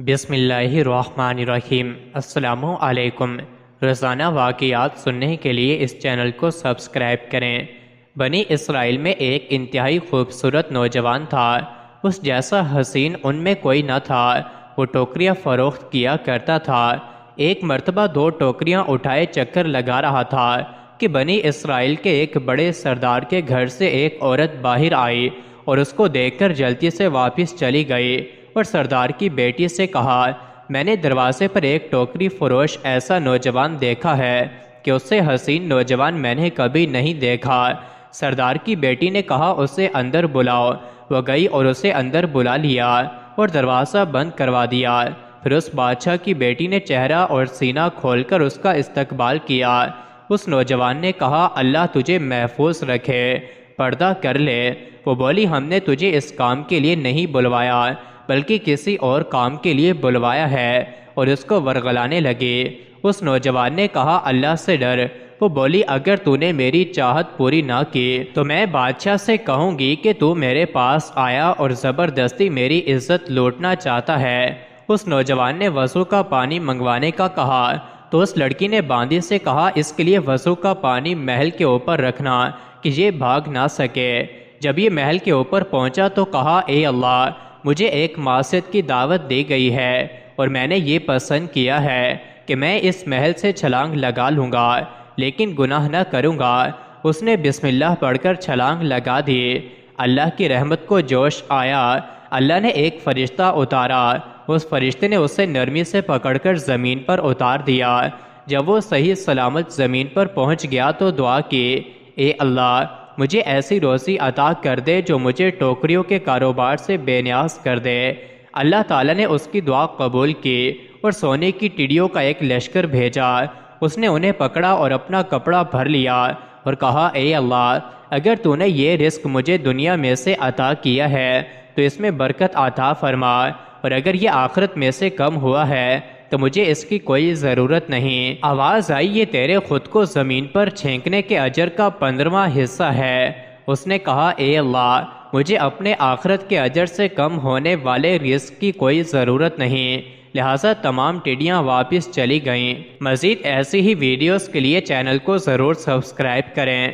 بسم اللہ الرحمن الرحیم۔ السلام علیکم۔ روزانہ واقعات سننے کے لیے اس چینل کو سبسکرائب کریں۔ بنی اسرائیل میں ایک انتہائی خوبصورت نوجوان تھا۔ اس جیسا حسین ان میں کوئی نہ تھا۔ وہ ٹوکریاں فروخت کیا کرتا تھا۔ ایک مرتبہ 2 ٹوکریاں اٹھائے چکر لگا رہا تھا کہ بنی اسرائیل کے ایک بڑے سردار کے گھر سے ایک عورت باہر آئی اور اس کو دیکھ کر جلدی سے واپس چلی گئی اور سردار کی بیٹی سے کہا، میں نے دروازے پر ایک ٹوکری فروش ایسا نوجوان دیکھا ہے کہ اس سے حسین نوجوان میں نے کبھی نہیں دیکھا۔ سردار کی بیٹی نے کہا، اسے اندر بلاؤ۔ وہ گئی اور اسے اندر بلا لیا اور دروازہ بند کروا دیا۔ پھر اس بادشاہ کی بیٹی نے چہرہ اور سینہ کھول کر اس کا استقبال کیا۔ اس نوجوان نے کہا، اللہ تجھے محفوظ رکھے، پردہ کر لے۔ وہ بولی، ہم نے تجھے اس کام کے لیے نہیں بلوایا بلکہ کسی اور کام کے لیے بلوایا ہے، اور اس کو ورغلانے لگی۔ اس نوجوان نے کہا، اللہ سے ڈر۔ وہ بولی، اگر تو نے میری چاہت پوری نہ کی تو میں بادشاہ سے کہوں گی کہ تو میرے پاس آیا اور زبردستی میری عزت لوٹنا چاہتا ہے۔ اس نوجوان نے وضو کا پانی منگوانے کا کہا تو اس لڑکی نے باندی سے کہا، اس کے لیے وضو کا پانی محل کے اوپر رکھنا کہ یہ بھاگ نہ سکے۔ جب یہ محل کے اوپر پہنچا تو کہا، اے اللہ، مجھے ایک معصیت کی دعوت دی گئی ہے اور میں نے یہ پسند کیا ہے کہ میں اس محل سے چھلانگ لگا لوں گا لیکن گناہ نہ کروں گا۔ اس نے بسم اللہ پڑھ کر چھلانگ لگا دی۔ اللہ کی رحمت کو جوش آیا۔ اللہ نے ایک فرشتہ اتارا۔ اس فرشتے نے اسے نرمی سے پکڑ کر زمین پر اتار دیا۔ جب وہ صحیح سلامت زمین پر پہنچ گیا تو دعا کی، اے اللہ، مجھے ایسی روزی عطا کر دے جو مجھے ٹوکریوں کے کاروبار سے بے نیاز کر دے۔ اللہ تعالیٰ نے اس کی دعا قبول کی اور سونے کی ٹڈیوں کا ایک لشکر بھیجا۔ اس نے انہیں پکڑا اور اپنا کپڑا بھر لیا اور کہا، اے اللہ، اگر تو نے یہ رزق مجھے دنیا میں سے عطا کیا ہے تو اس میں برکت عطا فرما، اور اگر یہ آخرت میں سے کم ہوا ہے تو مجھے اس کی کوئی ضرورت نہیں۔ آواز آئی، یہ تیرے خود کو زمین پر چھینکنے کے اجر کا 15واں حصہ ہے۔ اس نے کہا، اے اللہ، مجھے اپنے آخرت کے اجر سے کم ہونے والے رزق کی کوئی ضرورت نہیں، لہٰذا تمام ٹڈیاں واپس چلی گئیں۔ مزید ایسی ہی ویڈیوز کے لیے چینل کو ضرور سبسکرائب کریں۔